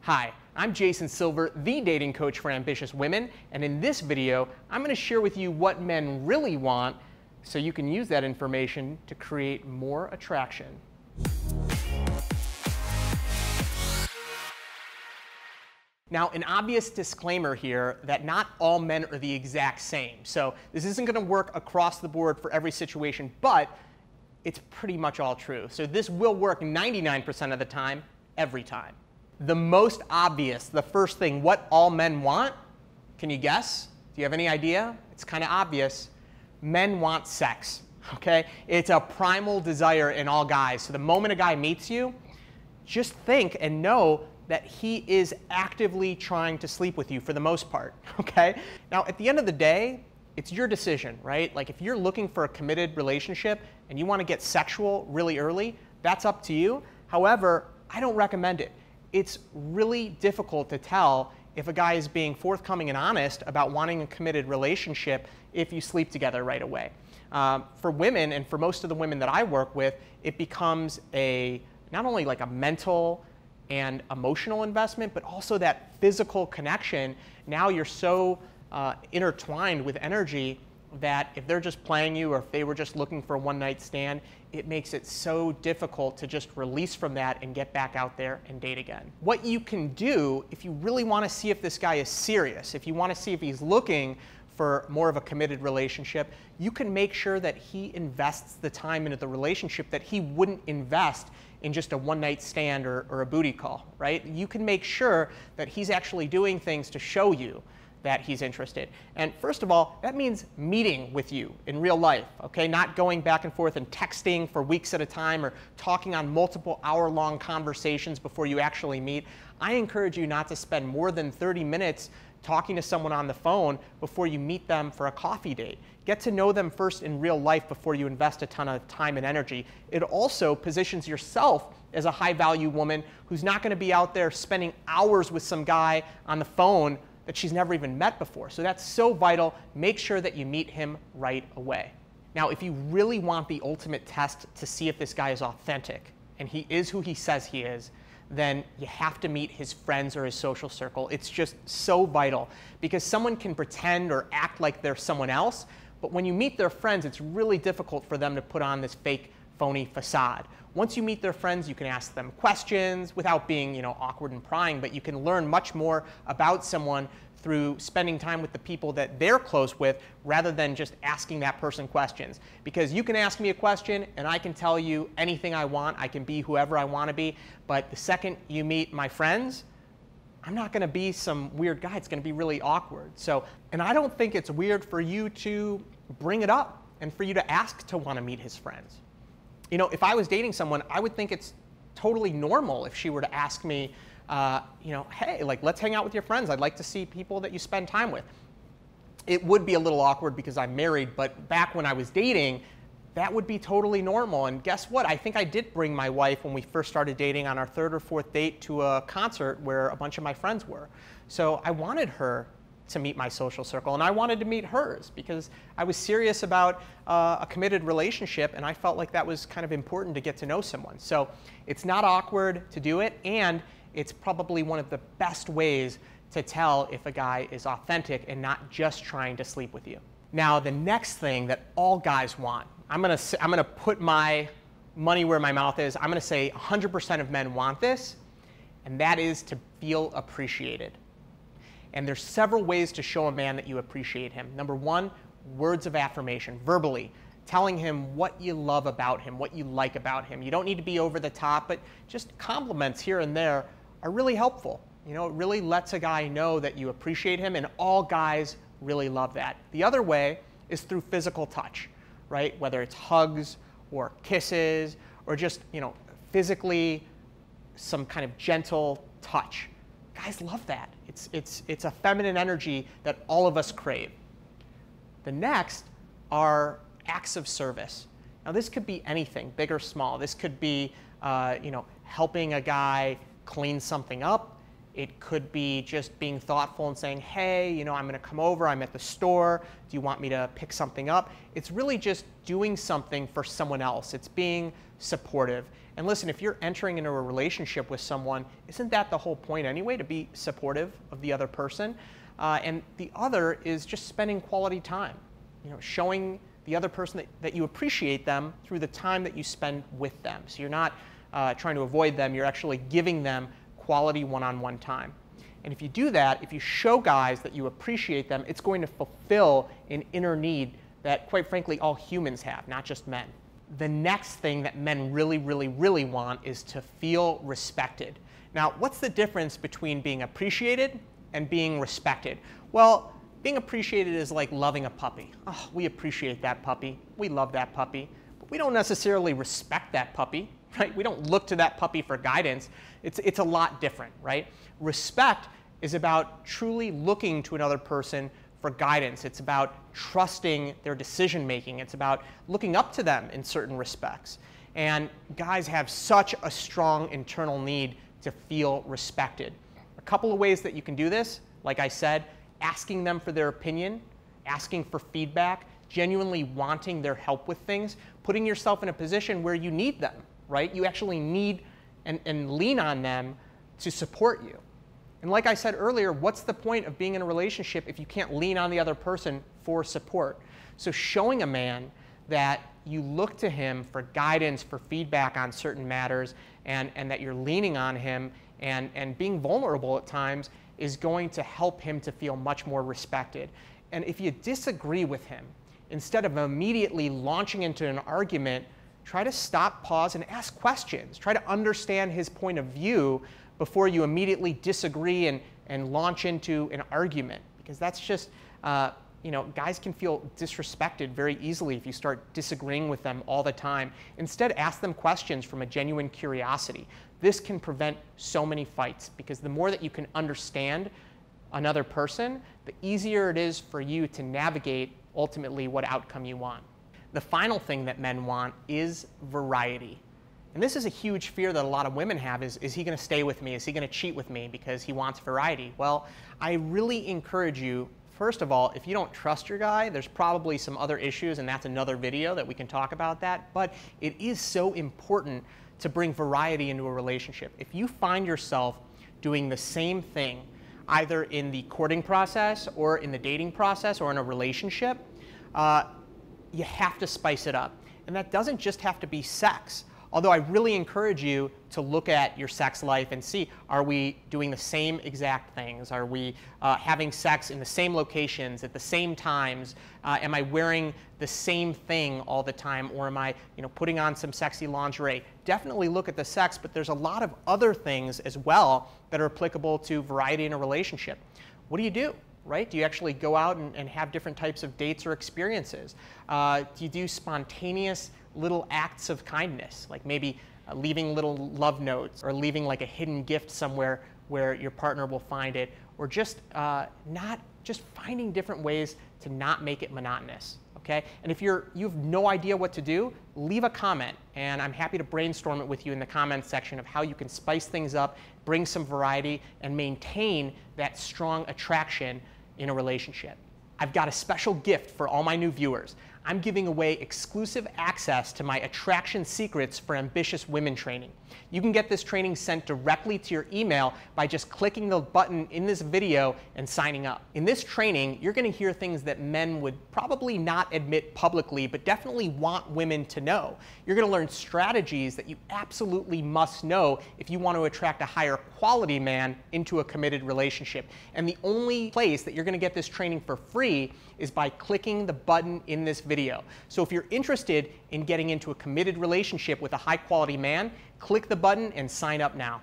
Hi, I'm Jason Silver, the dating coach for ambitious women, and in this video, I'm going to share with you what men really want so you can use that information to create more attraction. Now, an obvious disclaimer here that not all men are the exact same. So this isn't going to work across the board for every situation, but it's pretty much all true. So this will work 99% of the time, every time. The most obvious, the first thing, what all men want, can you guess? Do you have any idea? It's kind of obvious. Men want sex, okay? It's a primal desire in all guys. So the moment a guy meets you, just think and know that he is actively trying to sleep with you for the most part, okay? Now, at the end of the day, it's your decision, right? Like if you're looking for a committed relationship and you want to get sexual really early, that's up to you. However, I don't recommend it. It's really difficult to tell if a guy is being forthcoming and honest about wanting a committed relationship if you sleep together right away. For women, and for most of the women that I work with, it becomes not only like a mental and emotional investment, but also that physical connection. Now you're so intertwined with energy that if they're just playing you or if they were just looking for a one-night stand, it makes it so difficult to just release from that and get back out there and date again. What you can do if you really want to see if this guy is serious, if you want to see if he's looking for more of a committed relationship, you can make sure that he invests the time into the relationship that he wouldn't invest in just a one-night stand or a booty call, right? You can make sure that he's actually doing things to show you that he's interested. And first of all, that means meeting with you in real life, okay? Not going back and forth and texting for weeks at a time or talking on multiple hour-long conversations before you actually meet. I encourage you not to spend more than 30 minutes talking to someone on the phone before you meet them for a coffee date. Get to know them first in real life before you invest a ton of time and energy. It also positions yourself as a high-value woman who's not going to be out there spending hours with some guy on the phone that she's never even met before. So that's so vital. Make sure that you meet him right away. Now, if you really want the ultimate test to see if this guy is authentic and he is who he says he is, then you have to meet his friends or his social circle. It's just so vital because someone can pretend or act like they're someone else, but when you meet their friends, it's really difficult for them to put on this fake, phony facade. Once you meet their friends, you can ask them questions without being, awkward and prying, but you can learn much more about someone through spending time with the people that they're close with rather than just asking that person questions. Because you can ask me a question and I can tell you anything I want. I can be whoever I want to be. But the second you meet my friends, I'm not going to be some weird guy. It's going to be really awkward. And I don't think it's weird for you to bring it up and for you to ask to want to meet his friends. If I was dating someone, I would think it's totally normal if she were to ask me, hey, let's hang out with your friends. I'd like to see people that you spend time with. It would be a little awkward because I'm married, but back when I was dating, that would be totally normal. And guess what? I think I did bring my wife when we first started dating on our third or fourth date to a concert where a bunch of my friends were. So I wanted her to meet my social circle, and I wanted to meet hers because I was serious about a committed relationship, and I felt like that was kind of important to get to know someone. So it's not awkward to do it, and it's probably one of the best ways to tell if a guy is authentic and not just trying to sleep with you. Now, the next thing that all guys want, I'm gonna put my money where my mouth is. I'm gonna say 100% of men want this, and that is to feel appreciated. And there's several ways to show a man that you appreciate him. Number one, words of affirmation, verbally, telling him what you love about him, what you like about him. You don't need to be over the top, but just compliments here and there are really helpful. It really lets a guy know that you appreciate him, and all guys really love that. The other way is through physical touch, right? Whether it's hugs or kisses or just, physically some kind of gentle touch. Guys love that. It's a feminine energy that all of us crave. The next are acts of service. Now this could be anything, big or small. This could be helping a guy clean something up. It could be just being thoughtful and saying, hey, I'm going to come over, I'm at the store, do you want me to pick something up? It's really just doing something for someone else. It's being supportive. And listen, if you're entering into a relationship with someone, isn't that the whole point anyway, to be supportive of the other person? And the other is just spending quality time, showing the other person that you appreciate them through the time that you spend with them. So you're not trying to avoid them, you're actually giving them quality one-on-one time. And if you do that, if you show guys that you appreciate them, it's going to fulfill an inner need that, quite frankly, all humans have, not just men. The next thing that men really, really, really want is to feel respected. Now, what's the difference between being appreciated and being respected? Well, being appreciated is like loving a puppy. Oh, we appreciate that puppy. We love that puppy. But we don't necessarily respect that puppy, right? We don't look to that puppy for guidance. It's a lot different, right? Respect is about truly looking to another person for guidance. It's about trusting their decision making. It's about looking up to them in certain respects. And guys have such a strong internal need to feel respected. A couple of ways that you can do this, like I said, asking them for their opinion, asking for feedback, genuinely wanting their help with things, putting yourself in a position where you need them, right? You actually need and lean on them to support you. And like I said earlier, what's the point of being in a relationship if you can't lean on the other person for support? So showing a man that you look to him for guidance, for feedback on certain matters, and that you're leaning on him and being vulnerable at times is going to help him to feel much more respected. And if you disagree with him, instead of immediately launching into an argument, try to stop, pause, and ask questions. Try to understand his point of view before you immediately disagree and launch into an argument. Because that's just, guys can feel disrespected very easily if you start disagreeing with them all the time. Instead, ask them questions from a genuine curiosity. This can prevent so many fights, because the more that you can understand another person, the easier it is for you to navigate ultimately what outcome you want. The final thing that men want is variety. And this is a huge fear that a lot of women have is he going to stay with me? Is he going to cheat with me because he wants variety? Well, I really encourage you, first of all, if you don't trust your guy, there's probably some other issues, and that's another video that we can talk about that. But it is so important to bring variety into a relationship. If you find yourself doing the same thing, either in the courting process or in the dating process or in a relationship, you have to spice it up. And that doesn't just have to be sex. Although I really encourage you to look at your sex life and see, are we doing the same exact things? Are we having sex in the same locations at the same times? Am I wearing the same thing all the time? Or am I putting on some sexy lingerie? Definitely look at the sex, but there's a lot of other things as well that are applicable to variety in a relationship. What do? Right? Do you actually go out and have different types of dates or experiences? Do you do spontaneous little acts of kindness, like maybe leaving little love notes or leaving like a hidden gift somewhere where your partner will find it, or just finding different ways to not make it monotonous? Okay? And if you have no idea what to do, leave a comment, and I'm happy to brainstorm it with you in the comments section of how you can spice things up, bring some variety, and maintain that strong attraction in a relationship. I've got a special gift for all my new viewers. I'm giving away exclusive access to my Attraction Secrets for Ambitious Women training. You can get this training sent directly to your email by just clicking the button in this video and signing up. In this training, you're going to hear things that men would probably not admit publicly, but definitely want women to know. You're going to learn strategies that you absolutely must know if you want to attract a higher quality man into a committed relationship. And the only place that you're going to get this training for free is by clicking the button in this video. So if you're interested in getting into a committed relationship with a high quality man, click the button and sign up now.